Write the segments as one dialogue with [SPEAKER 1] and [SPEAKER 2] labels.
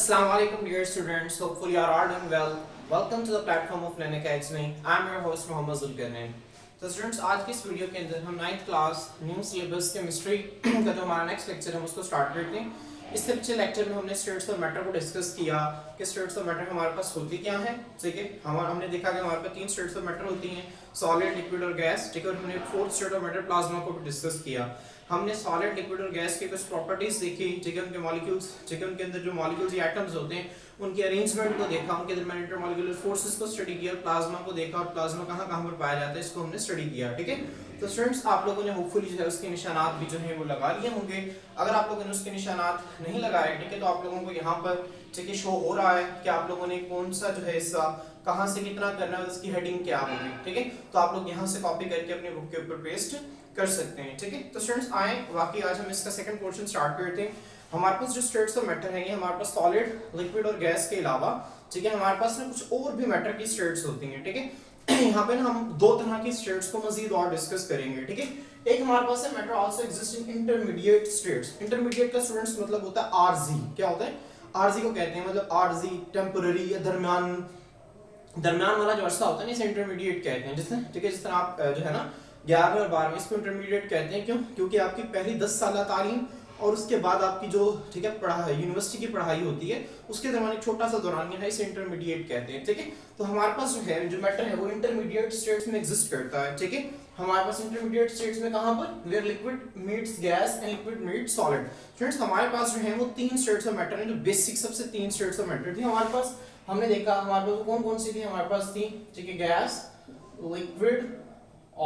[SPEAKER 1] Assalamu alaikum dear students, hopefully you are all doing well. Welcome to the platform of Learn Academy. I am your host Mohammad Zulkarnain. तो students आज की इस video के अंदर हम 9th class new syllabus chemistry का जो हमारा नेक्स्ट लेक्चर है उसको स्टार्ट करते हैं। इससे पिछले लेक्चर में हमने स्टेट्स ऑफ मैटर को डिस्कस किया कि स्टेट्स ऑफ मैटर हमारे पास होती क्या है। ठीक है, हमने देखा कि हमारे पास तीन स्टेट्स ऑफ मैटर होती हैं, सॉलिड, लिक्विड और गैस। ठीक है, और हमने fourth state of matter plasma को भी डिस्कस किया। हमने सॉलिड, लिक्विड और गैस के कुछ प्रॉपर्टीज देखी। ठीक है, उनके मॉलिक्यूल्स, ठीक है, उनके अंदर जो मॉलिक्यूल्स या एटम्स होते हैं उनके अरेंजमेंट को देखा, उनके दरमियान इंटरमॉलिक्यूलर फोर्सेस को स्टडी किया, प्लाज्मा को देखा और प्लाज्मा कहाँ पर पाया जाता है इसको हमने स्टडी किया। ठीक है, तो स्टूडेंट्स आप लोगों ने होपफुली जो है उसके निशानात भी जो है वो लगा लिए होंगे। अगर आप लोगों ने उसके निशानात नहीं लगाए, ठीक है, तो आप लोगों को यहाँ पर ठीक है शो हो रहा है कि आप लोगों ने कौन सा जो है हिस्सा कहाँ से कितना करना है, उसकी हेडिंग क्या होगी। ठीक है, तो आप लोग यहाँ से कॉपी करके अपने बुक के ऊपर पेस्ट कर सकते हैं। ठीक है, तो स्टूडेंट्स आए वाकई आज हम इसका सेकंड पोर्शन स्टार्ट करते हैं। हमारे पास जो स्टेट्स ऑफ मैटर है ये हमारे पास सॉलिड, लिक्विड और गैस के अलावा ठीक है हमारे पास ना कुछ और भी मैटर की स्टेट्स होती हैं। ठीक है, यहाँ पे ना हम दो तरह की स्टेट्स को मजीद और डिस्कस करेंगे। ठीक है, एक हमारे पास है matter also exist in intermediate states. Intermediate का स्टूडेंट्स मतलब होता है आरजी। क्या होता है? आरजी को कहते हैं, मतलब आरजी टेम्पररी या दरमियान वाला जो अरसा होता है ना इसे इंटरमीडिएट कहते हैं। जिससे ठीक है, जिस तरह आप जो है ना 11वीं और 12वीं इसको इंटरमीडिएट कहते हैं। क्यों? क्योंकि आपकी पहली 10 साल तालीम और उसके बाद आपकी जो ठीक है पढ़ाई, यूनिवर्सिटी की पढ़ाई होती है, उसके दरमियान एक छोटा सा दौरानिया है, इसे इंटरमीडिएट कहते हैं। ठीक है, तो हमारे पास जो है जो मैटर है वो इंटरमीडिएट स्टेट्स में एग्जिस्ट करता है। ठीक है, हमारे पास इंटरमीडिएट स्टेट्स में कहां पर? Where liquid meets gas and liquid meets solid. Friends हमारे पास जो है वो तीन स्टेट्स ऑफ मैटर हैं, जो बेसिक सबसे तीन स्टेट्स ऑफ मैटर थी हमारे पास। हमने देखा हमारे पास कौन कौन सी थी हमारे पास थी, ठीक है, गैस, लिक्विड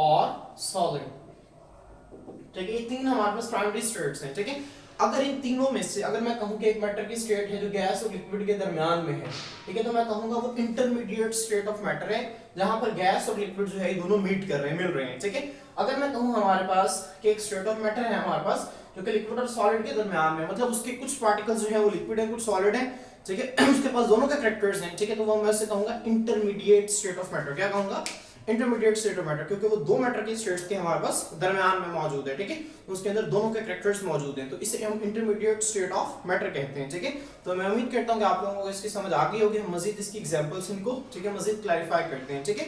[SPEAKER 1] और सॉलिड। ठीक है, ये तीन हमारे पास प्राइमरी स्टेट्स हैं। ठीक है, अगर इन तीनों में से अगर मैं कहूं कि एक मैटर की स्टेट है जो गैस और लिक्विड के दरमियान में है, ठीक है, तो मैं कहूंगा वो इंटरमीडिएट स्टेट ऑफ मैटर है, जहां पर गैस और लिक्विड जो है दोनों मीट कर रहे हैं, मिल रहे हैं। ठीक है, अगर मैं कहूं हमारे पास कि एक स्टेट ऑफ मैटर है हमारे पास जो कि लिक्विड और सॉलिड के दरमियान में, मतलब उसके कुछ पार्टिकल्स जो है वो लिक्विड है, कुछ सॉलिड है, ठीक है, उसके पास दोनों के कैरेक्टर्स हैं, ठीक है, तो वो मैं उसे कहूंगा इंटरमीडिएट स्टेट ऑफ मैटर। क्या कहूंगा? इंटरमीडिएट स्टेट ऑफ मैटर, क्योंकि वो दो मैटर की स्टेट्स के हमारे पास दरमियान में मौजूद है। ठीक है, उसके अंदर दोनों के कैरेक्टर्स मौजूद हैं, तो इसे हम इंटरमीडिएट स्टेट ऑफ मैटर कहते हैं। ठीक है, तो मैं उम्मीद करता हूं कि आप लोगों को इसकी समझ आ गई होगी। हम मजीद इसकी एग्जांपल्स इनको ठीक है मजीद क्लैरिफाई करते हैं। ठीक है,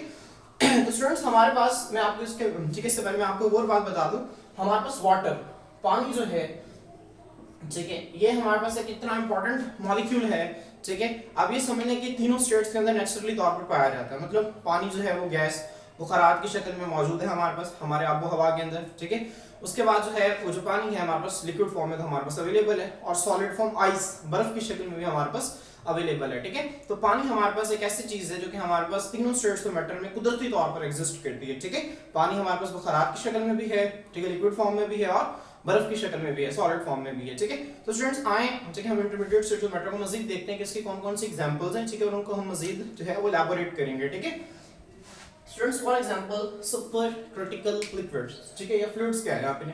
[SPEAKER 1] तो स्टूडेंट्स हमारे पास मैं आपको इसके ठीक है इससे पहले मैं आपको एक और बात बता दूं, हमारे पास वाटर, पानी जो है, ठीक है, ये हमारे पास एक इतना इंपॉर्टेंट मॉलिक्यूल है। ठीक है, अब ये समझने कि तीनों स्टेट्स के अंदर नेचुरली तौर पर पाया जाता है, मतलब पानी जो है वो गैस बुखारात की शक्ल में मौजूद है हमारे पास हमारे आबो हवा के अंदर। ठीक है, उसके बाद जो है वो जो पानी है हमारे पास लिक्विड फॉर्म में तो हमारे पास अवेलेबल है, और सॉलिड फॉर्म आइस, बर्फ की शक्ल में भी हमारे पास अवेलेबल है। ठीक है, तो पानी हमारे पास एक ऐसी चीज है जो कि हमारे पास तीनों स्टेट्स ऑफ मैटर में कुदरती तौर पर एग्जिस्ट करती है। ठीक है, पानी हमारे पास बुखारात की शक्ल में भी है, ठीक है, लिक्विड फॉर्म में भी है और बर्फ की शक्ल में भी है, सॉलिड फॉर्म में भी है। ठीक है, तो स्टूडेंट्स आए ठीक है हम इंटरमीडिएट स्टेट्स ऑफ मैटर को मजीद देखते हैं कि इसकी कौन-कौन सी एग्जांपल्स हैं। ठीक है, और उनको हम मजीद जो है वो एलैबोरेट करेंगे। ठीक है, students for example super critical liquids. ठीक है, या फ्लूइड्स क्या है आपने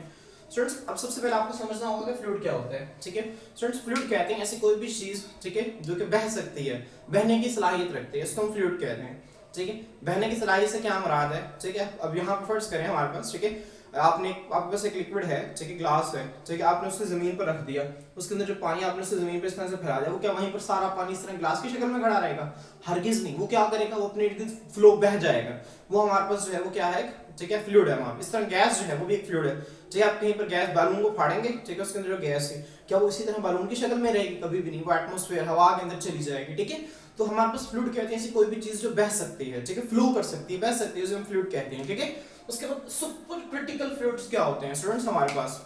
[SPEAKER 1] स्टूडेंट्स, अब सबसे पहले आपको समझना होगा कि फ्लूइड क्या होता है। ठीक है, स्टूडेंट्स फ्लूइड कहते हैं ऐसी कोई भी चीज, ठीक है, जो कि बह सकती है, बहने की सलाहियत रखती है, इसको हम फ्लूइड कहते हैं। ठीक है, बहने की सलाहियत से क्या मुराद है? ठीक है, अब यहाँ पर फर्ज करें हमारे पास, ठीक है, आपके पास एक लिक्विड है, ठीक है, ग्लास है, ठीक है, आपने उसे जमीन पर रख दिया, उसके अंदर जो पानी आपने उसे जमीन पर इस तरह से फैला दिया, वो क्या वहीं पर सारा पानी इस तरह ग्लास की शक्ल में खड़ा रहेगा? हरगिज नहीं, वो क्या करेगा, वो अपने इर्द फ्लो बह जाएगा। वो हमारे पास जो है वो क्या है, ठीक है, फ्लूइड है वहां। इस तरह गैस जो है वो भी एक फ्लूइड है। ठीक है, आप कहीं पर गैस बैलून को फाड़ेंगे, ठीक है, उसके अंदर जो गैस है क्या वो इसी तरह बैलून की शक्ल में रहेगी? कभी भी नहीं, वो एटमॉस्फेयर हवा के अंदर चली जाएगी। ठीक है, तो हमारे पास फ्लूइड कहते हैं ऐसी कोई भी चीज जो बह सकती है, ठीक है, फ्लो कर सकती है, बह सकती है, उसे हम फ्लूइड कहते हैं। ठीक है, उसके बाद सुपर क्रिटिकल फ्लूइड्स क्या होते हैं स्टूडेंट्स हमारे पास?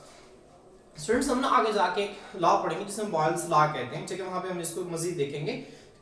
[SPEAKER 1] स्टूडेंट्स हम ना आगे जाके लॉ पढ़ेंगे जिसे हम बॉयल्स लॉ कहते हैं। ठीक है, वहां पे हम इसको मजीद देखेंगे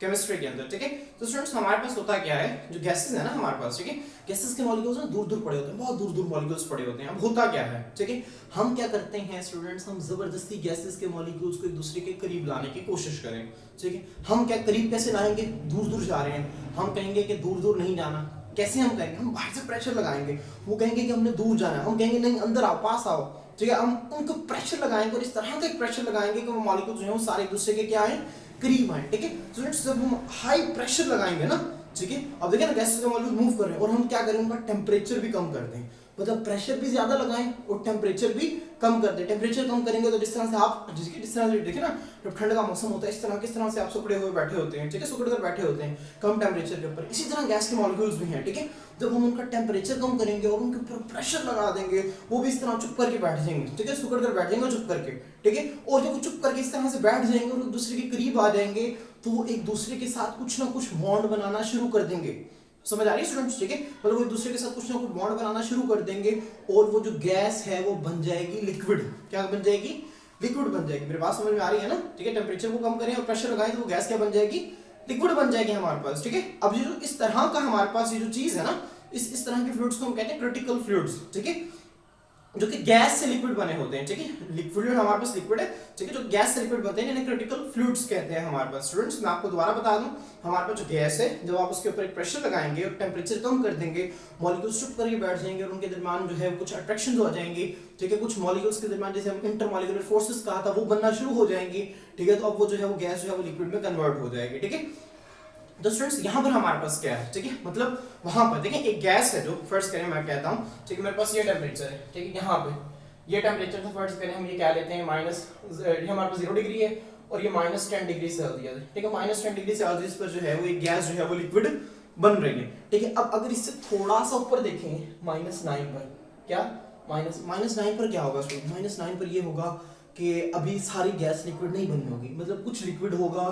[SPEAKER 1] केमिस्ट्री के अंदर। ठीक है, तो स्टूडेंट्स हमारे पास होता क्या है, जो गैसेस है ना हमारे पास, ठीक है, गैसेस के मॉलिक्यूल्स ना दूर दूर पड़े होते हैं, बहुत दूर दूर मॉलिक्यूल्स पड़े होते हैं। अब होता क्या है, ठीक है, हम क्या करते हैं स्टूडेंट्स, हम जबरदस्ती गैसेस के मॉलिक्यूल्स को एक दूसरे के करीब लाने की कोशिश करें। ठीक है, हम क्या करीब कैसे लाएंगे? दूर दूर जा रहे हैं, हम कहेंगे कि दूर दूर नहीं जाना। कैसे हम कहेंगे? हम बाहर से प्रेशर लगाएंगे, वो कहेंगे कि हमने दूर जाना है, हम कहेंगे नहीं अंदर आओ, पास आओ। ठीक है, हम उनको प्रेशर लगाएंगे और इस तरह का एक प्रेशर लगाएंगे कि वो मॉलिक्यूल जो है वो सारे एक दूसरे के क्या आए, करीब आए। ठीक है, स्टूडेंट्स जब हम हाई प्रेशर लगाएंगे ना, ठीक है, अब देखिए ना गैसेस के मॉलिक्यूल मूव कर रहे हैं और हम क्या करें, उनका टेम्परेचर भी कम कर दें, मतलब प्रेशर भी ज्यादा लगाएं और टेम्परेचर भी कम कर दें। टेम्परेचर कम करेंगे तो जिस तरह से आप जिस तरह से देखिए ना, जब ठंड का मौसम होता है किस तरह से आप सुखड़े हुए बैठे होते हैं, ठीक है, सुखड़ कर बैठे होते हैं कम टेम्परेचर के ऊपर। इसी तरह गैस के मॉलिक्यूल्स भी हैं, ठीक है, जब हम उनका टेम्परेचर कम करेंगे और उनके ऊपर प्रेशर लगा देंगे, वो भी इस तरह चुप करके बैठ जाएंगे, ठीक है, सुखड़ कर बैठ जाएंगे चुप करके, ठीक है। और जब वो चुप करके इस तरह से बैठ जाएंगे और एक दूसरे के करीब आ जाएंगे तो वो एक दूसरे के साथ कुछ ना कुछ बॉन्ड बनाना शुरू कर देंगे। समझ आ रही है स्टूडेंट्स, ठीक है, मतलब वो एक दूसरे के साथ कुछ ना कुछ बॉन्ड बनाना शुरू कर देंगे और वो जो गैस है वो बन जाएगी लिक्विड। क्या बन जाएगी? लिक्विड बन जाएगी। मेरी बात समझ में आ रही है ना, ठीक है। टेम्परेचर को कम करें और प्रेशर लगाएं तो वो गैस क्या बन जाएगी? लिक्विड बन जाएगी हमारे पास, ठीक है। अब ये जो इस तरह का हमारे पास ये जो चीज है ना, इस तरह के फ्लूइड्स को हम कहते हैं क्रिटिकल फ्लूइड्स, ठीक है, जो कि गैस से लिक्विड बने होते हैं, ठीक है। फ्लूइड हमारे पास लिक्विड है, ठीक है, जो गैस से लिक्विड बनते हैं इन्हें क्रिटिकल फ्लूइड्स कहते हैं हमारे पास। स्टूडेंट्स मैं आपको दोबारा बता दूं, हमारे पास जो गैस है, जब आप उसके ऊपर एक प्रेशर लगाएंगे और टेम्परेचर कम कर देंगे, मॉलिक्यूल्स चुप करके बैठ जाएंगे और उनके दरमियान जो है कुछ अट्रैक्शन हो जाएंगी, ठीक है, कुछ मॉलिक्यूल्स के दरमियान जैसे हम इंटरमॉलिक्यूलर फोर्सेस कहा था वो बनना शुरू हो जाएंगी, ठीक है। तो अब वो जो है वो गैस जो है वो लिक्विड में कन्वर्ट हो जाएगी, ठीक है। तो स्टूडेंट्स यहाँ पर हमारे पास क्या है, ठीक है, मतलब वहां पर देखिए एक गैस है जो फर्स्ट करें मैं कहता हूँ, ठीक है, मेरे पास ये टेम्परेचर है, ठीक है, यहाँ पे ये टेम्परेचर तो फर्स्ट करें हम ये क्या लेते हैं माइनस, हमारे पास 0 डिग्री है और ये -10 डिग्री सेल्सियस, ठीक है, -10 डिग्री सेल्सियस पर जो है वो एक गैस जो है वो लिक्विड बन रही है, ठीक है। अब अगर इससे थोड़ा सा ऊपर देखें -9 पर, क्या -9 पर क्या होगा स्टूडेंट? -9 पर ये होगा कि अभी सारी गैस लिक्विड नहीं बनी होगी, मतलब कुछ लिक्विड होगा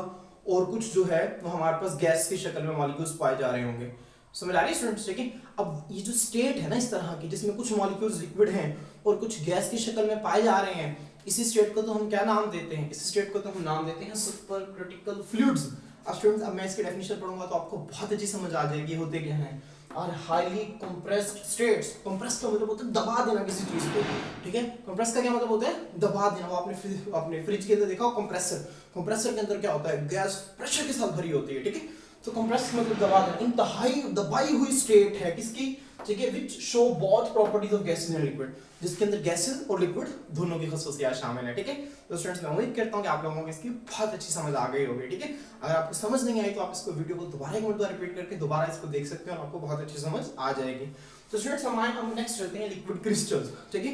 [SPEAKER 1] और कुछ जो है वो हमारे पास गैस की शक्ल में मॉलिक्यूल्स पाए जा रहे होंगे। समझ आ रही है स्टूडेंट्स, ठीक है। अब ये जो स्टेट है ना इस तरह की, जिसमें कुछ मॉलिक्यूल्स लिक्विड हैं और कुछ गैस की शक्ल में पाए जा रहे हैं, इसी स्टेट को तो हम क्या नाम देते हैं? इस स्टेट को तो हम नाम देते हैं सुपर क्रिटिकल फ्लूइड्स। अब स्टूडेंट्स अब मैं इसकी डेफिनेशन पढ़ूंगा तो आपको बहुत अच्छी समझ आ जाएगी होते क्या हैं। और हाईली कंप्रेस्ड स्टेट्स, कंप्रेस का मतलब होता है दबा देना किसी चीज को, ठीक है। कंप्रेस का क्या मतलब होता है? दबा देना। वो आपने फ्रिज के अंदर देखा हो कंप्रेसर, कंप्रेसर के अंदर क्या होता है? गैस प्रेशर के साथ भरी होती है, ठीक है। तो कंप्रेस मतलब दबा देना, इंतहाई दबाई हुई स्टेट है किसकी, ठीक है, which show both properties of gases and liquid, जिसके अंदर गैसेस और लिक्विड दोनों की खसूसियात शामिल है, ठीक है। तो स्टूडेंट्स मैं उम्मीद करता हूं कि आप लोगों को इसकी बहुत अच्छी समझ आ गई होगी, ठीक है। अगर आपको समझ नहीं आई तो आप इसको वीडियो को दोबारा एक मरतबा रिपीट करके दोबारा इसको देख सकते हैं और आपको बहुत अच्छी समझ आ जाएगी। तो स्टूडेंट्स हम नेक्स्ट चलते हैं लिक्विड क्रिस्टल्स, ठीक है।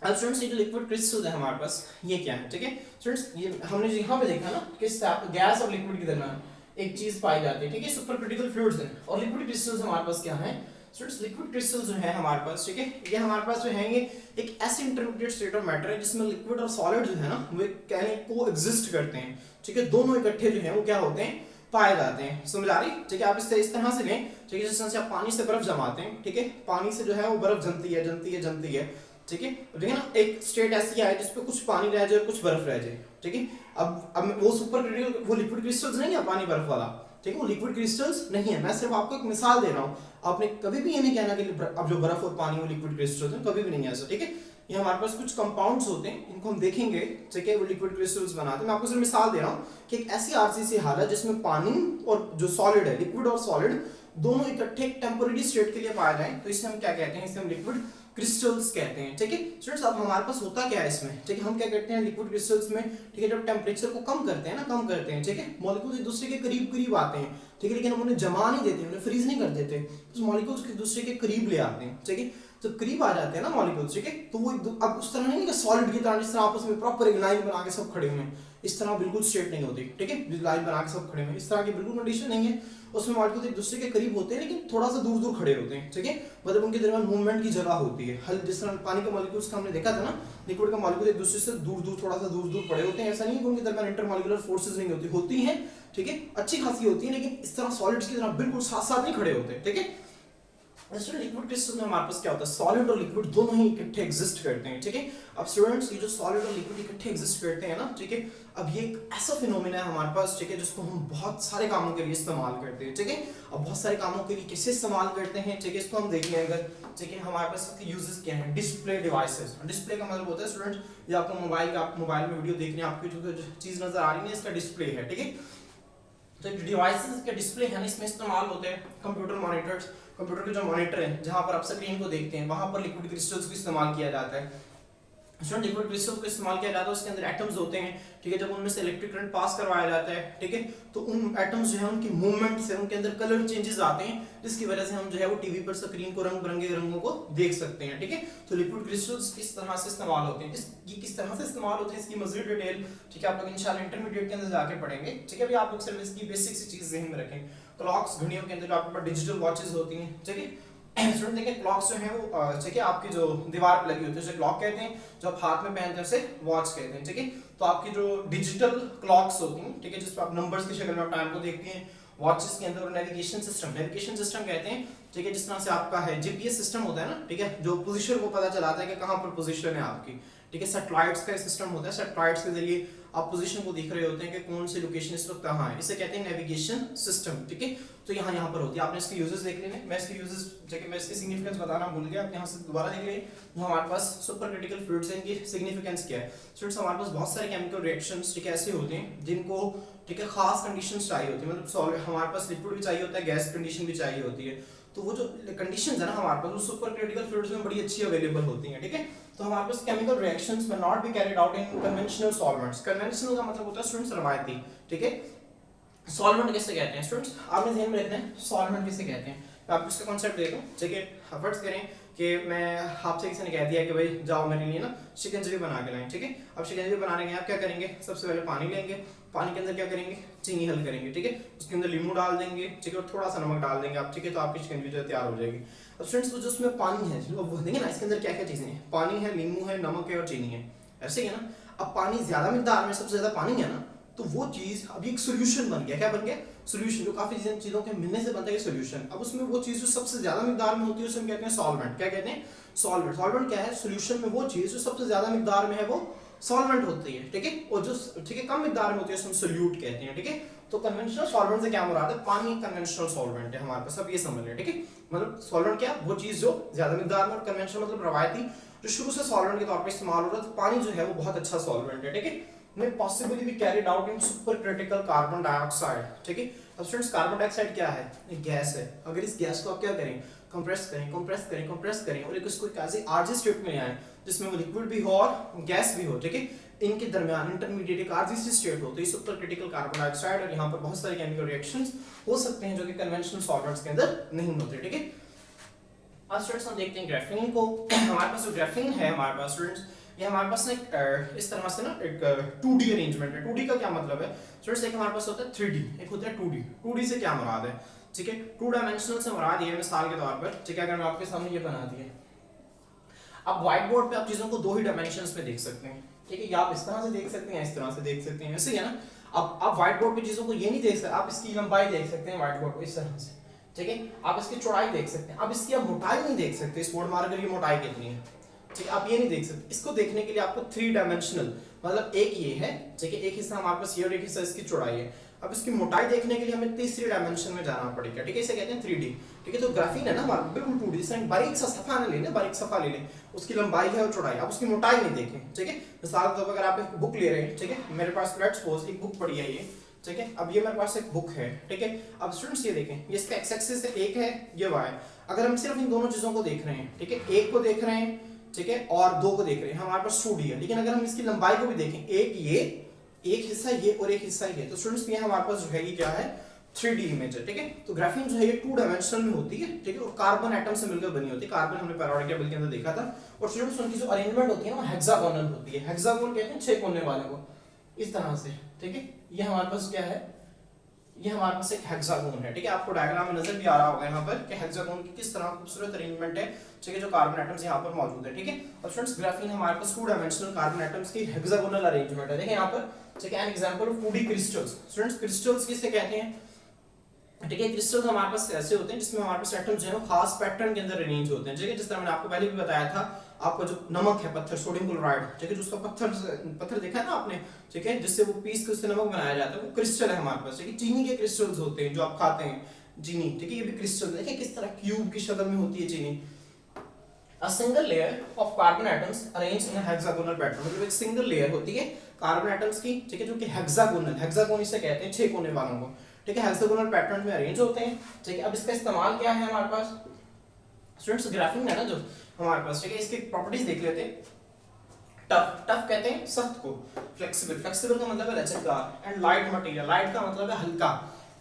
[SPEAKER 1] अब स्टूडेंट्स ये जो लिक्विड क्रिस्टल्स है हमारे पास ये क्या है, ठीक है। स्टूडेंट्स ये हमने यहाँ पे देखा ना कि गैस और लिक्विड के दरमियान एक चीज पाई जाती है, ठीक है, सुपर क्रिटिकल फ्लूइड्स हैं। और लिक्विड क्रिस्टल्स हमारे पास क्या है स्टूडेंट्स? लिक्विड क्रिस्टल्स जो है हमारे पास, ठीक है, ये हमारे पास जो है ये एक ऐसी इंटरमीडिएट स्टेट ऑफ मैटर है जिसमें लिक्विड और सॉलिड जो है ना वो कहने को एग्जिस्ट करते हैं, ठीक है। दोनों इकट्ठे जो है वो क्या होते हैं? पाए जाते हैं। समझ आ रही, ठीक है। आप इससे इस तरह से लें, ठीक है, जिस तरह से आप पानी से बर्फ जमाते हैं, ठीक है, पानी से जो है वो बर्फ जमती है जमती है जमती है, ठीक है। देखिए ना एक स्टेट ऐसी है जिसपे कुछ पानी रह जाए और कुछ बर्फ रह जाए, ठीक है। अब वो सुपर क्रिटिकल वो लिक्विड क्रिस्टल्स नहीं है पानी बर्फ वाला, ठीक है, वो लिक्विड क्रिस्टल्स नहीं है। मैं सिर्फ आपको एक मिसाल दे रहा हूँ, आपने कभी भी ये नहीं कहना कि अब जो बर्फ और पानी वो लिक्विड क्रिस्टल्स हैं, कभी भी नहीं है ऐसा, ठीक है। ये हमारे पास कुछ कंपाउंड्स होते हैं, इनको हम देखेंगे, ठीक है, वो लिक्विड क्रिस्टल्स बनाते हैं। मैं आपको सिर्फ मिसाल दे रहा हूँ कि एक ऐसी आरसीसी हालत जिसमें पानी और जो सॉलिड है, लिक्विड और सॉलिड दोनों इकट्ठे टेम्पररी स्टेट के लिए पाए जाएं तो इसे हम क्या कहते हैं? इसे हम लिक्विड क्रिस्टल्स कहते हैं, ठीक है। स्टूडेंट्स अब हमारे पास होता क्या है इसमें, ठीक है, हम क्या करते हैं लिक्विड क्रिस्टल्स में, ठीक है, जब टेम्परेचर को कम करते हैं ना, कम करते हैं, ठीक है, मॉलिक्यूल्स एक दूसरे के करीब करीब आते हैं, ठीक है, लेकिन हम उन्हें जमा नहीं देते, उन्हें फ्रीज नहीं कर देते, तो मॉलिक्यूल्स एक दूसरे के करीब ले आते हैं, ठीक है। तो करीब आ जाते हैं ना मॉलिक्यूल्स, ठीक है, तो वो अब उस तरह नहीं कि सॉलिड की तरह जिस तरह आपस में प्रॉपर एक लाइन बना के सब खड़े हुए हैं, इस तरह बिल्कुल स्ट्रेट नहीं होती, ठीक है, लाइन बना के सब खड़े हुए हैं, इस तरह की बिल्कुल कंडीशन नहीं है। उसमें मॉलिक्यूल्स एक दूसरे के करीब होते हैं लेकिन थोड़ा सा दूर दूर खड़े होते हैं, ठीक है, मतलब उनके दरमियान मूवमेंट की जगह होती है। हल जिस तरह पानी के मॉलिक्यूल्स का हमने देखा था ना, लिक्विड का मॉलिक्यूल एक दूसरे से दूर दूर थोड़ा सा दूर दूर पड़े होते हैं, ऐसा नहीं है कि उनके दरमियान इंटरमॉलिक्यूलर फोर्सेस नहीं होती, होती हैं, ठीक है, अच्छी खासी होती है, लेकिन इस तरह सॉलिड्स की तरह बिल्कुल साथ साथ नहीं खड़े होते, ठीक है। लिक्विड क्रिस्टल में हमारे पास क्या होता है? सॉलिड और लिक्विड दोनों ही इकट्ठे एग्जिस्ट करते हैं, ठीक है। अब स्टूडेंट्स ये जो सॉलिड और लिक्विड इकट्ठे एग्जिस्ट करते हैं ना, ठीक है, अब ये एक ऐसा फिनोमेना है हमारे पास, ठीक है, जिसको हम बहुत सारे कामों के लिए इस्तेमाल करते हैं, ठीक है। अब बहुत सारे कामों के लिए कैसे इस्तेमाल करते हैं, ठीक है, इसको हम देख लें अगर, ठीक है, हमारे पास इसके यूजेस क्या हैं? Display devices. डिस्प्ले का मतलब होता है स्टूडेंट ये आपको मोबाइल का, आप मोबाइल में वीडियो देख रहे हैं, आपकी जो चीज नजर आ रही है इसका डिस्प्ले है, ठीक है। तो डिवाइसेस के डिस्प्ले है ना इसमें इस्तेमाल होते हैं। कंप्यूटर मॉनिटर्स, कंप्यूटर के जो मॉनिटर हैं जहां पर आप स्क्रीन को देखते हैं वहां पर लिक्विड क्रिस्टल्स को इस्तेमाल किया जाता है। स्टूडेंट लिक्विड क्रिस्टल को इस्तेमाल किया जाता है, उसके अंदर एटम्स होते हैं, ठीक है, जब उनमें से इलेक्ट्रिक करंट पास करवाया जाता है, ठीक है, तो उन एटम्स जो है उनकी मूवमेंट से उनके अंदर कलर चेंजेस आते हैं, जिसकी वजह से हम जो है वो टीवी पर स्क्रीन को रंग बिरंगे रंगों को देख सकते हैं, ठीक है। तो लिक्विड क्रिस्टल्स इस तरह से इस्तेमाल होते हैं। ये किस तरह से इस्तेमाल होते हैं इसकी मज़ीद डिटेल, ठीक है, आप लोग इंशाल्लाह इंटरमीडिएट के अंदर जाके पढ़ेंगे, ठीक है। अभी आप लोग सिर्फ इसकी बेसिक सी चीज़ ज़हन में रखें। क्लॉक्स, घड़ियों के अंदर आपके पास डिजिटल वॉचेस होती हैं, ठीक है। स्टूडेंट देखिए क्लॉक्स जो है वो ठीक है आपकी जो दीवार पे लगी होती है उसे क्लॉक कहते हैं, जो आप हाथ में पहनते हैं उसे वॉच कहते हैं, ठीक है। तो आपकी जो डिजिटल क्लॉक्स होती हैं, ठीक है, जिस पर आप नंबर्स की शक्ल में आप टाइम को देखते हैं, वॉचेस के अंदर नेविगेशन सिस्टम कहते हैं, ठीक है, जिस तरह से आपका है जीपीएस सिस्टम होता है ना, ठीक है, जो पोजीशन को पता चलाता है कि कहाँ पर पोजीशन है आपकी, ठीक है। सैटेलाइट्स का सिस्टम होता है, सैटेलाइट्स के जरिए आप पोजीशन को देख रहे होते हैं कि कौन सी लोकेशन इस वक्त कहाँ है, इसे कहते हैं नेविगेशन सिस्टम, ठीक है। तो यहाँ पर होती है, आपने इसके यूजेस देख लिए, मैं इसके यूजेस जैसे मैं इसकी सिग्निफिकेंस बताना भूल गया, आप यहाँ से दोबारा देख लिए। जो हमारे पास सुपर क्रिटिकल फ्लूइड्स हैं, इनकी सिग्निफिकेंस क्या है। स्टूडेंट्स हमारे पास बहुत सारे केमिकल रिएक्शंस, ठीक है, ऐसे होते हैं जिनको, ठीक है, खास कंडीशंस चाहिए होती है, मतलब हमारे पास लिक्विड भी चाहिए होता है, गैस कंडीशन भी चाहिए होती है, तो वो जो कंडीशंस है ना हमारे पास वो सुपर क्रिटिकल फ्लूइड्स में बड़ी अच्छी अवेलेबल होती हैं, ठीक है। तो हमारे पास केमिकल रिएक्शंस में not be carried out in conventional solvents. Conventional का मतलब होता है स्टूडेंट्स रवायती, ठीक है। सॉल्वेंट किसे कहते हैं स्टूडेंट्स, आपने ध्यान में रखना है सॉल्वेंट किसे कहते हैं। मैं आपको इसका कॉन्सेप्ट दे दूं, ठीक है। फर्ज करें कि मैं आपसे किसी ने कह दिया कि भाई जाओ मेरे लिए ना शिकंजी बना के लाएं, ठीक है। अब शिकंजी बनाने के आप क्या करेंगे, सबसे पहले पानी लेंगे, पानी के अंदर क्या करेंगे, चीनी हल करेंगे, ठीक है, उसके अंदर नींबू डाल देंगे, ठीक है, और थोड़ा सा नमक डाल देंगे आप, ठीक है, तो आपकी शिकंजी जो तैयार हो जाएगी। अब स्टूडेंट्स जो उसमें पानी है, वो देंगे ना, इसके अंदर क्या क्या चीजें हैं, पानी है, नींबू है, नमक है और चीनी है, ऐसे ही है ना। अब पानी ज्यादा मिकदार में, सबसे ज्यादा पानी है ना, तो वो चीज अभी एक सोल्यूशन बन गया, क्या बन गया, सोल्यूशन, जो काफी चीजों के मिलने से बनता है सोल्यूशन। अब उसमें वो चीज जो सबसे ज्यादा मिकदार में होती है उसे हम कहते हैं सॉल्वेंट। क्या कहते हैं, सॉल्वेंट। सॉल्वेंट क्या है, सोल्यूशन में वो चीज जो सबसे ज्यादा मिकदार में है वो सॉल्वेंट होती है, ठीक है, और जो, ठीक है, कम मिकदार में होती है उसे हम सोल्यूट कहते हैं, ठीक है। तो कन्वेंशनल सॉल्वेंट से क्या मुराद है, पानी कन्वेंशनल सॉल्वेंट है हमारे पास, अब ये समझ लें, ठीक है। मतलब सॉल्वेंट क्या, वो चीज जो ज्यादा मिकदार में, और कन्वेंशनल मतलब रवायती, जो शुरू से सॉल्वेंट के तौर पर इस्तेमाल हो रहा है। तो पानी जो है वो बहुत अच्छा सॉल्वेंट है, ठीक है, may possibly be carried out in supercritical carbon dioxide, ठीक है। अब स्टूडेंट्स कार्बन डाइऑक्साइड क्या है, एक गैस है। अगर इस गैस को आप क्या करें, कंप्रेस करें, कंप्रेस करें, कंप्रेस करें, और एक उसको एक ऐसे आरजी स्टेट में ले आए जिसमें वो लिक्विड भी हो और गैस भी हो, ठीक है, इनके दरमियान इंटरमीडिएट एक आरजी स्टेट हो, तो ये सुपर क्रिटिकल कार्बन डाइऑक्साइड, और यहाँ पर बहुत सारे केमिकल रिएक्शंस हो सकते हैं जो कि कन्वेंशनल सॉल्वेंट्स के अंदर नहीं होते, ठीक है। अब स्टूडेंट्स हम देखते हैं ग्राफीन को। हमारे पास जो ग्राफीन है हमारे पास स्टूडेंट्स, ये हमारे पास ना एक इस तरह से ना एक 2D अरेंजमेंट है। 2D का क्या मतलब है स्टूडेंट्स, एक हमारे पास होता है 3D, एक होता है 2D। 2D से क्या मुराद है, ठीक है, 2 डायमेंशनल से मुराद ये है, मिसाल के तौर पर, ठीक है, अगर मैं आपके सामने ये बना दिया, अब व्हाइट बोर्ड पे आप चीजों को 2 ही डायमेंशंस में देख सकते हैं, ठीक है, या आप इस तरह से देख सकते हैं, इस तरह से देख सकते हैं, ऐसे ही है ना। अब आप व्हाइट बोर्ड पे चीजों को ये नहीं देख सकते, आप इसकी लंबाई देख सकते हैं व्हाइट बोर्ड पे इस तरह से, ठीक है, आप इसकी चौड़ाई देख सकते हैं, अब इसकी आप मोटाई नहीं देख सकते, इस बोर्ड मार्कर की मोटाई कितनी है, ठीक है, आप ये नहीं देख सकते। इसको देखने के लिए आपको 3 डायमेंशनल, मतलब एक ये है, ठीक है, एक हिस्सा हमारे पास ये और एक हिस्सा इसकी चौड़ाई है। अब इसकी मोटाई देखने के लिए हमें तीसरी डायमेंशन में जाना पड़ेगा, ठीक है, इसे कहते हैं 3D, ठीक है। तो ग्राफीन है ना हमारा बिल्कुल 2D, जैसे बारीक सा सफा न लेना, बारीक सफा ले लें, उसकी लंबाई है और चौड़ाई, आप उसकी मोटाई नहीं देखें, ठीक है। मिसाल के तौर पर अगर आप एक बुक ले रहे हैं, ठीक है, मेरे पास लेट्स सपोज एक बुक पड़ी है ये, ठीक है, अब ये मेरे पास एक बुक है, ठीक है। अब स्टूडेंट्स ये देखें, ये इसका एक्स एक्सिस है, एक है ये y, अगर हम सिर्फ इन दोनों चीजों को देख रहे हैं, ठीक है, एक को देख रहे हैं, ठीक है, और 2 को देख रहे हैं, हमारे पास 2D है, लेकिन अगर हम इसकी लंबाई को भी देखें, एक ये, एक हिस्सा ये और एक हिस्सा ये, तो स्टूडेंट्स ये हमारे पास जो है ये क्या है, 3D इमेज है, ठीक है। तो ग्राफीन जो है ये 2 डायमेंशनल में होती है, ठीक है, और कार्बन एटम से मिलकर बनी होती है। कार्बन हमने पेरियोडिक टेबल के अंदर देखा था, और स्टूडेंट्स उनकी जो अरेंजमेंट होती है ना वो हेक्सागोनल होती है। हेक्सागोन कहते हैं 6 कोने वाले को, इस तरह से, ठीक है। ये हमारे पास क्या है, ये हमारे पास एक हेक्सागोन है, ठीक है, आपको डायग्राम में नजर भी आ रहा होगा यहाँ पर कि हेक्सागोन की किस तरह खूबसूरत अरेंजमेंट है, ठीक है, जो कार्बन एटम्स यहाँ पर मौजूद है, ठीक है। और स्टूडेंट्स ग्राफीन हमारे पास 2 डायमेंशनल कार्बन एटम्स की हेक्सागोनल अरेंजमेंट है, देखिए यहाँ पर, ठीक है। An example of 2D crystals, students crystals किसे कहते हैं, ठीक है, क्रिस्टल्स हमारे पास ऐसे होते हैं जिसमें हमारे पास एटम्स जो है खास पैटर्न के अंदर अरेंज होते हैं, ठीक है, जिस तरह मैंने आपको पहले भी बताया था, आपका जो नमक है, पत्थर, सोडियम क्लोराइड, ठीक है, जो उसका पत्थर देखा है ना आपने, ठीक है, जिससे वो पीस के उससे नमक बनाया जाता है, वो क्रिस्टल है हमारे पास, ठीक है। चीनी के क्रिस्टल्स होते हैं जो आप खाते हैं, चीनी, ठीक है, ये भी क्रिस्टल, देखिए किस तरह क्यूब की शक्ल में होती है चीनी। A single layer of carbon atoms arranged in a hexagonal pattern, मतलब एक सिंगल लेयर होती है कार्बन एटम्स की, ठीक है, जो कि हेक्सागोनल, हेक्सागोन इसे कहते हैं 6 कोने वालों को, ठीक है, हेक्सागोनल पैटर्न में अरेंज होते हैं, ठीक है। अब इसका इस्तेमाल क्या है हमारे पास स्टूडेंट्स, ग्राफीन है ना जो हमारे पास, ठीक है, इसकी प्रॉपर्टीज देख लेते हैं, टफ, टफ कहते हैं सख्त को, फ्लेक्सिबल, फ्लेक्सिबल का मतलब है लचकदार, एंड लाइट मटेरियल, लाइट का मतलब है हल्का,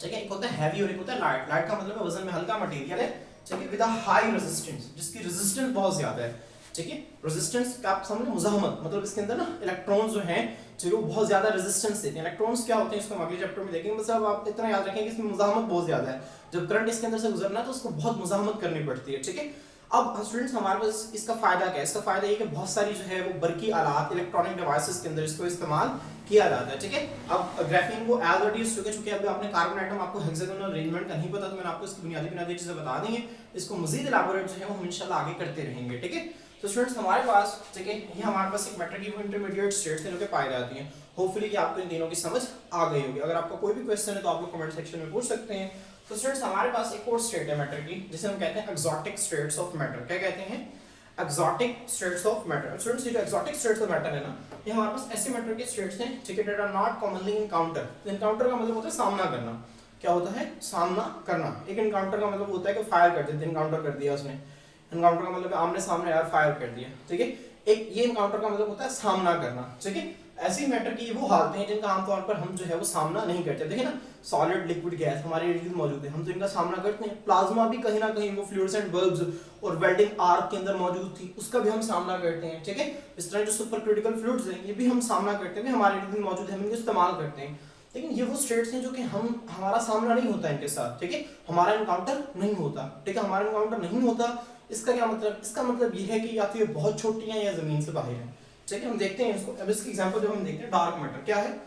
[SPEAKER 1] ठीक है, एक होता है हैवी और एक होता है लाइट, लाइट का मतलब है वजन में हल्का मटेरियल है, ठीक है, विद अ हाई रेजिस्टेंस, जिसकी रेजिस्टेंस बहुत ज्यादा है, ठीक है, रेजिस्टेंस का आप समझ, मुजाहमत मतलब इसके अंदर ना इलेक्ट्रॉन्स जो हैं जो बहुत ज्यादा रेजिस्टेंस देते हैं, इलेक्ट्रॉन्स क्या होते हैं इसको हम अगले चैप्टर में देखेंगे, बस अब आप इतना याद रखें कि इसमें मुजाहमत बहुत ज्यादा है, जब करंट इसके अंदर से गुजरना है तो उसको बहुत मुजाहमत करनी पड़ती है, ठीक है। अब स्टूडेंट्स हमारे पास इसका फायदा क्या है, इसका फायदा ये कि बहुत सारी जो है वो बरकी आलात, इलेक्ट्रॉनिक डिवाइसेस के अंदर इसको इस्तेमाल किया जाता है, ठीक है। अब ग्राफीन को एज इट इज, चूंकि अभी आपने कार्बन एटम आपको हेक्सागोनल अरेंजमेंट का नहीं पता, तो मैंने आपको इसकी बुनियादी चीजें बता दी हैं, इसको मजीद इलाबोरेट जो है वो हम इंशाल्लाह आगे करते रहेंगे, ठीक है। तो स्टूडेंट्स हमारे पास, ठीक है, ये हमारे पास एक मैटर की इंटरमीडिएट स्टेट्स हैं जो कि पाई जाती हैं, होपफुली कि आपको इन तीनों की समझ आ गई होगी। अगर आपका कोई भी क्वेश्चन है तो आप लोग कमेंट सेक्शन में पूछ सकते हैं। तो स्टूडेंट्स हमारे पास एक और स्टेट है मैटर की, जिसे हम कहते हैं एक्सोटिक स्टेट्स ऑफ मैटर। क्या कहते हैं? Exotic states of matter. Students ये जो एक्सोटिक स्टेट्स ऑफ मैटर है ना, ये हमारे पास ऐसे मैटर के स्टेट्स हैं, ठीक है, that are not commonly encounter. Encounter का मतलब होता है सामना करना। क्या होता है? सामना करना। एक इनकाउंटर का मतलब होता है कि फायर कर दिया, इनकाउंटर कर दिया उसने। इनकाउंटर का मतलब आमने सामने यार फायर कर दिया, ठीक है। एक ये इनकाउंटर का मतलब होता है सामना करना, ठीक है। ऐसी मैटर की वो हालतें हैं जिनका आमतौर पर हम जो है वो सामना नहीं करते। देखिए ना, सॉलिड, लिक्विड, गैस हमारे इर्द गिर्द मौजूद है, हम तो इनका सामना करते हैं। प्लाज्मा भी कहीं ना कहीं वो फ्लूरोसेंट बल्ब्स और वेल्डिंग आर्क के अंदर मौजूद थी, उसका भी हम सामना करते हैं, ठीक है। इस तरह जो सुपर क्रिटिकल फ्लूइड्स हैं ये भी हम सामना करते हैं, हमारे इर्द गिर्द मौजूद है, हम इनको इस्तेमाल करते हैं। लेकिन ये वो स्टेट्स हैं जो कि हमारा सामना नहीं होता इनके साथ, ठीक है, हमारा इनकाउंटर नहीं होता, ठीक है, हमारा इनकाउंटर नहीं होता। इसका क्या मतलब? इसका मतलब ये है कि या तो ये बहुत छोटी है या जमीन से बाहर है, ठीक है। हम देखते हैं इसको। अब इसकी एग्जांपल जब हम देखते हैं, डार्क मैटर क्या है?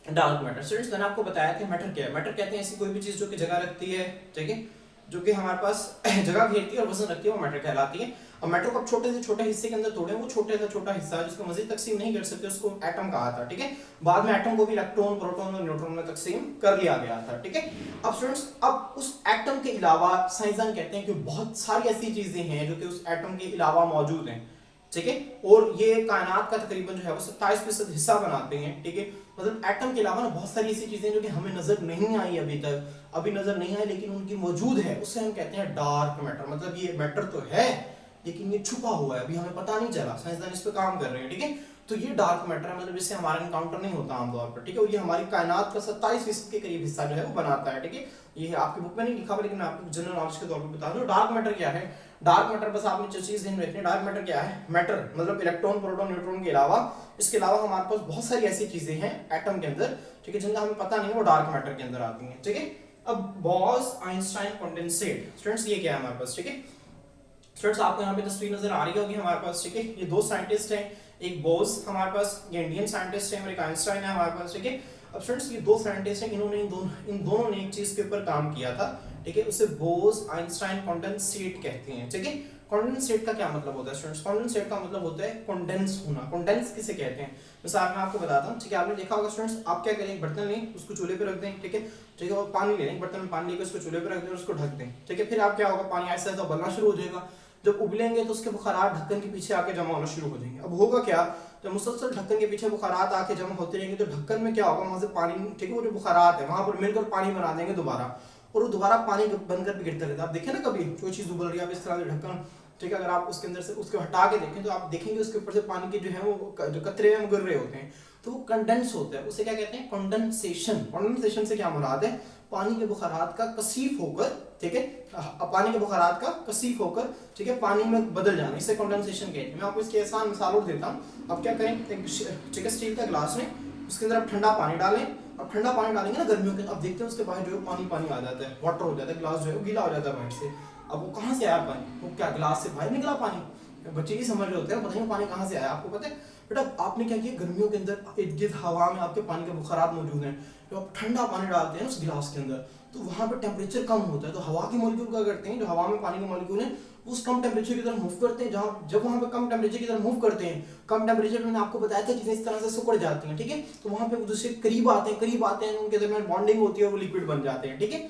[SPEAKER 1] Dark matter. स्टूडेंट्स मैंने आपको बताया कि मैटर क्या है। मैटर कहते हैं ऐसी कोई भी चीज जो कि जगह रखती है, ठीक है, जो कि हमारे पास जगह घेरती है और वजन रखती है, वो मैटर कहलाती है। अब मैटर को आप छोटे से छोटे हिस्से के अंदर तोड़ें, वो छोटे से छोटा हिस्सा जिसको मजीद तकसीम नहीं कर सकते उसको एटम कहा था, ठीक है। बाद में एटम को भी इलेक्ट्रॉन, प्रोटॉन और न्यूट्रॉन में तकसीम कर लिया गया था, ठीक है। अब स्टूडेंट्स, अब उस एटम के अलावा साइंसदान कहते हैं कि बहुत सारी ऐसी चीजें हैं जो कि उस एटम के अलावा मौजूद हैं, ठीक है, और ये कायनात का तकरीबन जो है वो 27% हिस्सा बनाते हैं, ठीक है। मतलब एटम के अलावा ना बहुत सारी ऐसी चीजें जो कि हमें नजर नहीं आई अभी तक, अभी नजर नहीं आई, लेकिन उनकी मौजूद है, उससे हम कहते हैं डार्क मैटर। मतलब ये मैटर तो है लेकिन ये छुपा हुआ है, अभी हमें पता नहीं चला, साइंसदान इस पे काम कर रहे हैं, ठीक है। तो ये डार्क मैटर है, मतलब इससे हमारा इनकाउंटर नहीं होता आमतौर पर, ठीक है। और ये हमारी कायनात का 27% के करीब हिस्सा जो है वो बनाता है, ठीक है। ये आपकी बुक में नहीं लिखा हुआ, लेकिन मैं आपको जनरल नॉलेज के तौर पर बता दूं। डार्क मैटर क्या है? डार्क मैटर, बस आपने जो चीज ध्यान रखनी है, डार्क मैटर क्या है? मैटर मतलब इलेक्ट्रॉन, प्रोटॉन, न्यूट्रॉन के अलावा, इसके अलावा हमारे पास बहुत सारी ऐसी चीजें हैं एटम के अंदर, ठीक है, जिनका हमें पता नहीं है, वो डार्क मैटर के अंदर आती हैं, ठीक है। अब बॉस आइंस्टाइन कंडेंसेट, स्टूडेंट्स ये क्या है हमारे पास, ठीक है। स्टूडेंट्स आपको यहाँ पे तस्वीर नजर आ रही होगी हमारे पास, ठीक है। ये दो साइंटिस्ट हैं, एक बोस हमारे पास, ये इंडियन साइंटिस्ट है, और एक आइंस्टाइन है हमारे पास, ठीक है। अब स्टूडेंट्स ये दो साइंटिस्ट हैं, इन्होंने इन दोनों ने एक चीज के ऊपर काम किया था, ठीक है, उसे बोस आइंस्टाइन कंडेंसेट कहते हैं, ठीक है। कंडेंसेट का क्या मतलब होता है स्टूडेंट्स? कंडेंसेट का मतलब होता है कंडेंस होना। कंडेंस किसे कहते हैं? मिसाल मैं आपको बताता हूँ, ठीक है। आपने देखा होगा स्टूडेंट्स, आप क्या करें, एक बर्तन लें, उसको चूल्हे पे रख दें, ठीक है, ठीक है, और पानी ले लें, बर्तन में पानी लेकर उसको चूल्हे पे रख दें और उसको ढक दें, ठीक है। फिर आप क्या होगा, पानी ऐसा ऐसा उबलना शुरू हो जाएगा। जब उबलेंगे तो उसके बुखारात ढक्कन के पीछे आके जमा होना शुरू हो जाएंगे। अब होगा क्या, जब मुसलसल ढक्कन के पीछे बुखारात आके जमा होते रहेंगे तो ढक्कन में क्या होगा, वहां से पानी, ठीक है, वो जो बुखारात है वहां पर मिलकर पानी बना देंगे दोबारा, और वो दोबारा पानी बनकर भी गिरता रहता है। आप देखें ना, कभी कोई चीज उबल रही है, आप इस तरह से ढक्कन, ठीक है, अगर आप उसके अंदर से उसको हटा के देखें तो आप देखेंगे उसके ऊपर से पानी के जो है वो जो कतरे हैं वो गिर रहे होते हैं, तो वो कंडेंस होता है। उसे क्या कहते हैं? कंडेंसेशन। कंडेंसेशन से क्या मुराद है? पानी के बुखारात का कसीफ होकर, ठीक है, पानी के बुखारात का कसीफ होकर, ठीक है, पानी में बदल जाना, इसे कंडेंसेशन कहते हैं। मैं आपको इसकी आसान मिसाल और देता हूँ। अब क्या करें, एक ठीक है स्टील का ग्लास लें, उसके अंदर आप ठंडा पानी डालें। अब ठंडा पानी डालेंगे ना गर्मियों के, अब देखते हैं उसके बाहर जो है पानी पानी आ जाता है, वाटर हो जाता है, ग्लास जो है वो गीला हो जाता है बाहर से। अब वो कहाँ से आया पानी? वो क्या ग्लास से बाहर निकला पानी? बच्चे ही समझ रहे होते हैं, पता नहीं पानी कहाँ से आया। आपको पता है बेटा, आपने क्या किया, गर्मियों के अंदर इर्द गिर्द हवा में आपके पानी के बुखारात मौजूद हैं, तो आप ठंडा पानी डालते हैं उस गिलास के अंदर, तो वहाँ पर टेम्परेचर कम होता है, तो हवा के मॉलिक्यूल क्या करते हैं, जो हवा में पानी के मॉलिक्यूल हैं वो उस कम टेम्परेचर की तरफ मूव करते हैं। जहाँ जब वहाँ पे कम टेम्परेचर की तरफ मूव करते हैं, कम टेम्परेचर मैंने आपको बताया था चीजें इस तरह से सिकुड़ जाती हैं, ठीक है, तो वहाँ पे दूसरे करीब आते हैं, उनके दरमियान बॉन्डिंग होती है, वो लिक्विड बन जाते हैं, ठीक है,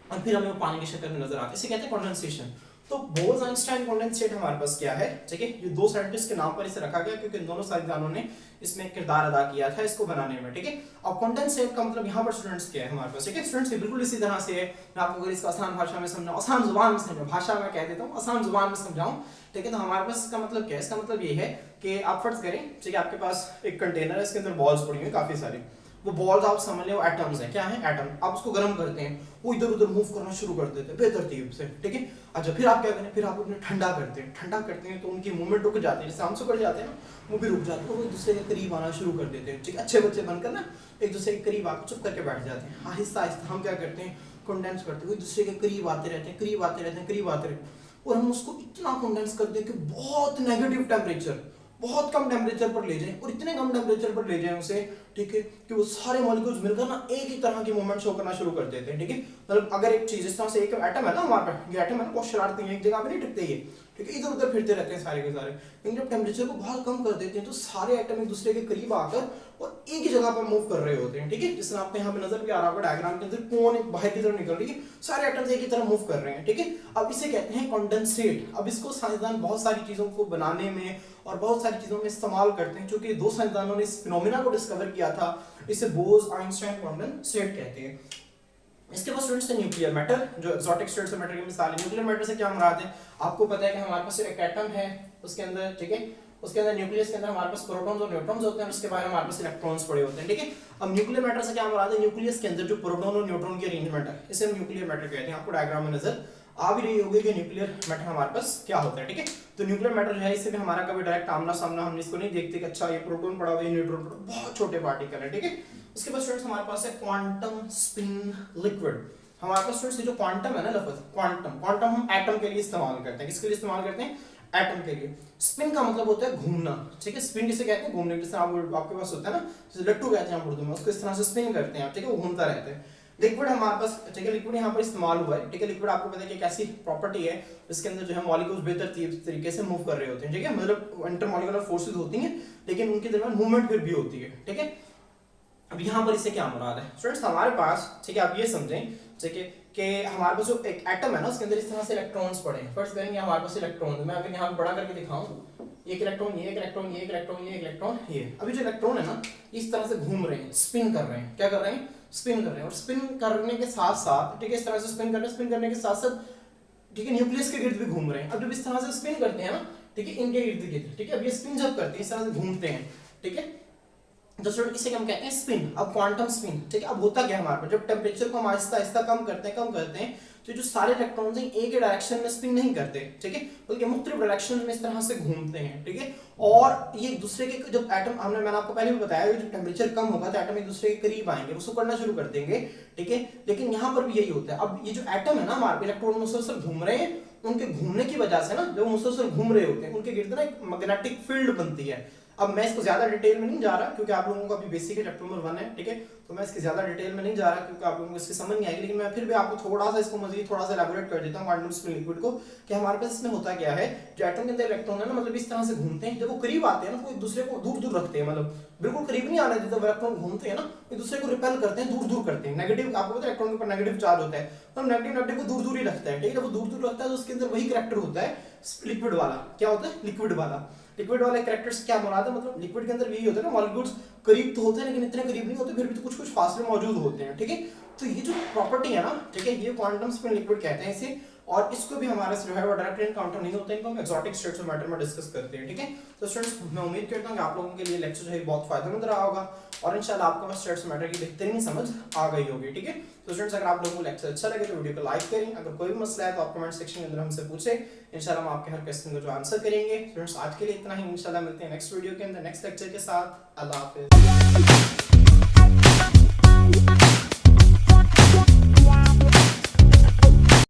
[SPEAKER 1] और फिर हमें वो पानी की शक्ल में नजर आते हैं। इसे कहते हैं कंडेंसेशन। तो बोल्स-आइंस्टाइन कंडेंसेट हमारे पास क्या है, ठीक है, ये दो साइंटिस्ट के नाम पर इसे रखा गया क्योंकि इन दोनों साइंसदानों ने इसमें किरदार अदा किया था इसको बनाने में, ठीक है। अब कंडेंसेट का मतलब यहाँ पर स्टूडेंट्स क्या है हमारे पास, ठीक है। स्टूडेंट्स बिल्कुल इसी तरह से है, मैं आपको अगर इसको आसान भाषा में समझाऊं, आसान जुबान में समझाऊं, भाषा में कह देता हूँ, आसान जुबान में समझाऊं, ठीक है। तो हमारे पास इसका मतलब क्या है, इसका मतलब ये है कि आप फर्ज करें, ठीक है, आपके पास एक कंटेनर है, इसके अंदर बॉल्स पड़ी हुई काफी सारी, वो बॉल्स आप समझ लो एटम्स हैं, क्या है एटम, आप उसको गर्म करते हैं, वो इधर उधर मूव करना शुरू कर देते हैं बेतरतीब से, ठीक है। अच्छा फिर आप क्या करें, फिर आप उन्हें ठंडा करते हैं, ठंडा करते हैं तो उनकी मूवमेंट रुक जाती है, जैसे हम सुकड़ जाते हैं ना, वो भी रुक जाते हैं, वो एक दूसरे के करीब आना शुरू कर देते हैं, ठीक है। अच्छे बच्चे बनकर ना एक दूसरे के करीब आकर चुप करके बैठ जाते हैं, आहिस्ता आहिस्ता हम क्या करते हैं, कंडेंस करते हैं, एक दूसरे के करीब आते रहते हैं, करीब आते रहते हैं, करीब आते रहते हैं, और हम उसको इतना कंडेंस कर दें कि बहुत नेगेटिव टेम्परेचर, बहुत कम टेम्परेचर पर ले जाएं, और इतने कम टेम्परेचर पर ले जाएं उसे, ठीक है, कि वो सारे मॉलिक्यूल्स मिलकर ना एक ही तरह की मूवमेंट शो करना शुरू कर देते हैं, ठीक है। मतलब अगर एक चीज इस तरह से एक एटम है ना हमारे पास, ये एटम है ना बहुत शरारती है, एक जगह पे नहीं टिकते ये, ठीक है, इधर उधर फिरते रहते हैं सारे के सारे, लेकिन जब टेम्परेचर को बहुत कम कर देते हैं तो सारे एटम एक दूसरे के करीब आकर और एक ही जगह पर मूव कर रहे होते हैं, ठीक है। जिससे आपको यहाँ पे नजर भी आ रहा होगा डायग्राम के अंदर, कौन एक बाहर की तरफ निकल रही है, सारे एटम्स एक ही तरफ मूव कर रहे हैं, ठीक है। अब इसे कहते हैं कंडेंसेट। अब इसको साइंसदान बहुत सारी चीजों को बनाने में और बहुत सारी चीजों में इस्तेमाल करते हैं, क्योंकि दो साइंसदानों ने इस फिनोमेना को डिस्कवर किया था, इसे बोल्स-आइंस्टाइन कंडेंसेट कहते हैं। इसके बाद स्टूडेंट्स न्यूक्लियर मैटर, जो एक्सोटिक स्टेट्स ऑफ मैटर की मिसाल है। न्यूक्लियर मैटर से क्या मुराद है, आपको पता है कि हमारे पास एक एटम है, उसके अंदर, ठीक है, उसके अंदर न्यूक्लियस के अंदर हमारे पास प्रोटॉन्स और न्यूट्रॉन्स होते हैं, उसके बाहर हमारे पास इलेक्ट्रॉन्स पड़े होते हैं, ठीक है। अब न्यूक्लियर मैटर से क्या मुराद है, न्यूक्लियस के अंदर जो प्रोटॉन और न्यूट्रॉन की अरेंजमेंट है, इसे हम न्यूक्लियर मैटर कहते हैं। आपको डायग्राम में नजर आ भी रही होगी कि न्यूक्लियर मैटर हमारे पास क्या होता है, ठीक है। तो न्यूक्लियर मैटर जो है, इससे भी हमारा कभी डायरेक्ट आमना सामना हम इसको नहीं देखते कि अच्छा ये प्रोटॉन पड़ा हुआ है, न्यूट्रॉन पड़ा, बहुत छोटे पार्टिकल है, ठीक है। उसके बाद स्टूडेंट्स हमारे पास है क्वांटम स्पिन लिक्विड। हमारे पास स्टूडेंट्स जो क्वांटम है ना लफ्ज, क्वांटम, क्वांटम हम एटम के लिए इस्तेमाल करते हैं, किसके लिए इस्तेमाल करते हैं, एटम के लिए। स्पिन का मतलब होता है घूमना, ठीक है। स्पिन किसे कहते हैं, घूमने, जैसे आपके पास होता है ना, जैसे लट्टू कहते हैं आप उर्दू में, उसको इस तरह से स्पिन करते हैं आप, ठीक है, वो घूमता रहता है। लिक्विड हमारे पास, ठीक है, लिक्विड यहाँ पर इस्तेमाल हुआ है, ठीक है। लिक्विड आपको पता है कि एक ऐसी प्रॉपर्टी है इसके अंदर जो है मॉलिक्यूल्स बेतरतीब तरीके से मूव कर रहे होते हैं, ठीक है, मतलब इंटरमॉलिक्यूलर फोर्सेस होती हैं लेकिन उनके दरमियान मूवमेंट फिर भी होती है, ठीक है। अब यहाँ पर इससे क्या मुराद है स्टूडेंट्स, हमारे पास, ठीक है, आप ये समझें, ठीक है, कि हमारे पास जो एक एटम है ना, उसके अंदर इस तरह से इलेक्ट्रॉन्स पड़े हैं। फर्स्ट करेंगे हमारे पास इलेक्ट्रॉन, मैं अगर यहाँ बड़ा करके दिखाऊं, एक इलेक्ट्रॉन, ये एक इलेक्ट्रॉन, ये एक इलेक्ट्रॉन, ये एक इलेक्ट्रॉन, ये। अभी जो इलेक्ट्रॉन है ना, इस तरह से घूम रहे हैं, स्पिन कर रहे हैं, क्या कर रहे हैं, स्पिन कर रहे हैं, और स्पिन करने के साथ साथ, ठीक है, इस तरह से स्पिन कर रहे हैं, स्पिन करने के साथ साथ, ठीक है, न्यूक्लियस के गिर्द भी घूम रहे हैं। अब जब इस तरह से स्पिन करते हैं ना, ठीक है, इनके इर्द गिर्द, ठीक है, अब ये स्पिन जब करते हैं, इस तरह से घूमते हैं, ठीक है, तो स्टूडेंट इसे हम कहते हैं स्पिन। अब क्वांटम स्पिन, ठीक है। अब होता क्या है हमारे पास, जब टेम्परेचर को हम आहिस्ता आहिस्ता कम करते हैं तो जो सारे इलेक्ट्रॉन्स हैं एक ही डायरेक्शन में स्पिन नहीं करते, ठीक है, बल्कि मुख्तलिफ डायरेक्शन में इस तरह से घूमते हैं, ठीक है। और ये एक दूसरे के, जब एटम, मैंने आपको पहले भी बताया, जब टेम्परेचर कम होगा तो एटम एक दूसरे के करीब आएंगे, वो सिकुड़ना शुरू कर देंगे, ठीक है। लेकिन यहाँ पर भी यही होता है। अब ये जो एटम है ना, हमारे इलेक्ट्रॉन मुसलसल घूम रहे हैं, उनके घूमने की वजह से ना, जब मुसलसल घूम रहे होते हैं, उनके गिर्द ना एक मैग्नेटिक फील्ड बनती है। अब मैं इसको ज्यादा डिटेल में नहीं जा रहा क्योंकि आप लोगों को अभी बेसिक है, चैप्टर नंबर 1 है, ठीक है, तो मैं इसकी ज्यादा डिटेल में नहीं जा रहा क्योंकि आप लोगों को इसकी समझ नहीं आएगी, लेकिन मैं फिर भी आपको थोड़ा सा इसको मजीद थोड़ा सा एलैबोरेट कर देता हूं क्वांटम स्पिन लिक्विड को, कि हमारे पास इसमें होता क्या है, जो एटम के अंदर इलेक्ट्रॉन है ना, मतलब इस तरह से घूमते हैं, जब वो करीब आते हैं ना तो एक दूसरे को दूर दूर रखते हैं, मतलब बिल्कुल करीब नहीं आने देते। इलेक्ट्रॉन घूमते हैं ना, एक दूसरे को रिपेल करते हैं, दूर दूर करते हैं। नेगेटिव, आपको पता है इलेक्ट्रॉन के ऊपर नेगेटिव चार्ज होता है, तो नेगेटिव को दूर दूर ही रखता है, ठीक है। जब वो दूर दूर रखता है तो उसके अंदर वही करैक्टर होता है लिक्विड वाला। क्या होता है, लिक्विड वाला। लिक्विड वाले कैरेक्टर्स क्या मुराद है, मतलब लिक्विड के अंदर यही होता है ना, मॉलिक्यूल्स करीब तो होते हैं लेकिन इतने करीब नहीं होते, फिर भी तो कुछ कुछ फासले मौजूद होते हैं, ठीक है। तो ये जो प्रॉपर्टी है ना, ठीक है, ये क्वांटम स्पिन लिक्विड कहते हैं इसे, और इसको भी हमारे जो है वो डायरेक्टली एनकाउंटर नहीं होते हैं, इनको हम एक्सोटिक स्टेट्स ऑफ मैटर में डिस्कस करते हैं, ठीक है। तो स्टूडेंट्स मैं उम्मीद करता हूं कि आप लोगों के लिए लेक्चर जो है बहुत फायदेमंद रहा होगा और इंशाल्लाह आपको बस स्टेट्स ऑफ मैटर की बेहतरीन समझ आ गई होगी, ठीक है। तो स्टूडेंट्स अगर आप लोगों को लेक्चर अच्छा लगे तो वीडियो को लाइक करें, अगर कोई भी मसला है तो आप कमेंट सेक्शन के अंदर हमसे पूछें, इंशाल्लाह हम आपके हर क्वेश्चन का जो आंसर करेंगे। स्टूडेंट्स आज के लिए इतना ही, इंशाल्लाह मिलते हैं नेक्स्ट वीडियो के अंदर नेक्स्ट लेक्चर के साथ। अल्लाह हाफिज़।